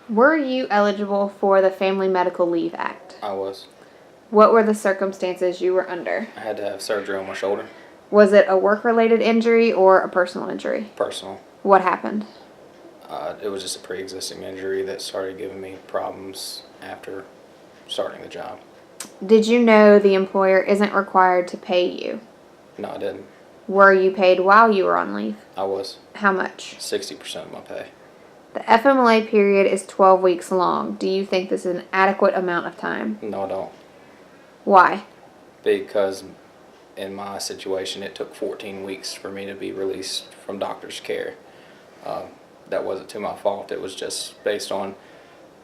Were you eligible for the Family Medical Leave Act? I was. What were the circumstances you were under? I had to have surgery on my shoulder. Was it a work-related injury or a personal injury? Personal. What happened? It was just a pre-existing injury that started giving me problems after starting the job. Did you know the employer isn't required to pay you? No, I didn't. Were you paid while you were on leave? I was. How much? 60% of my pay. The FMLA period is 12 weeks long. Do you think this is an adequate amount of time? No, I don't. Why? Because in my situation, it took 14 weeks for me to be released from doctor's care. That wasn't to my fault. It was just based on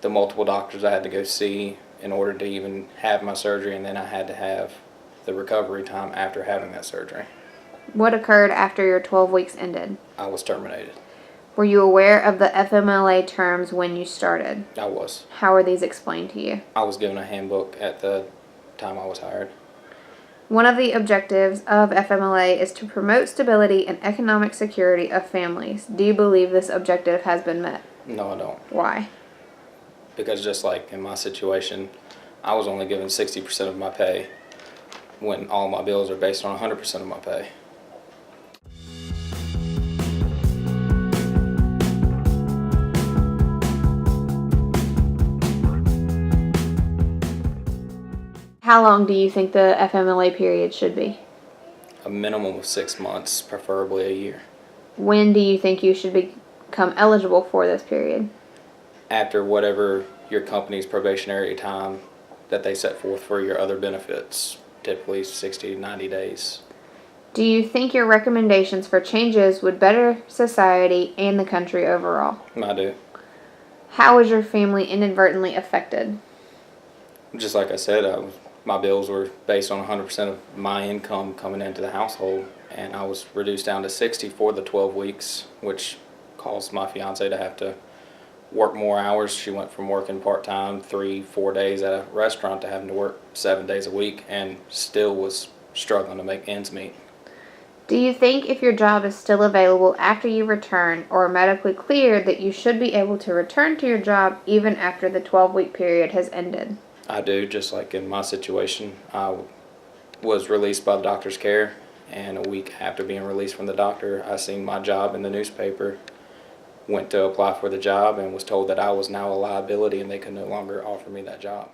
the multiple doctors I had to go see in order to even have my surgery, and then I had to have the recovery time after having that surgery. What occurred after your 12 weeks ended? I was terminated. Were you aware of the FMLA terms when you started? I was. How were these explained to you? I was given a handbook at the time I was hired. One of the objectives of FMLA is to promote stability and economic security of families. Do you believe this objective has been met? No, I don't. Why? Because just like in my situation, I was only given 60% of my pay when all my bills are based on 100% of my pay. How long do you think the FMLA period should be? A minimum of 6 months, preferably a year. When do you think you should become eligible for this period? After whatever your company's probationary time that they set forth for your other benefits, typically 60 to 90 days. Do you think your recommendations for changes would better society and the country overall? I do. How was your family inadvertently affected? Just like I said, my bills were based on 100% of my income coming into the household, and I was reduced down to 60 for the 12 weeks, which caused my fiance to have to work more hours. She went from working part-time 3-4 days at a restaurant to having to work 7 days a week, and still was struggling to make ends meet. Do you think if your job is still available after you return or medically cleared that you should be able to return to your job even after the 12-week period has ended? I do, just like in my situation. I was released by the doctor's care, and a week after being released from the doctor, I seen my job in the newspaper, went to apply for the job, and was told that I was now a liability and they could no longer offer me that job.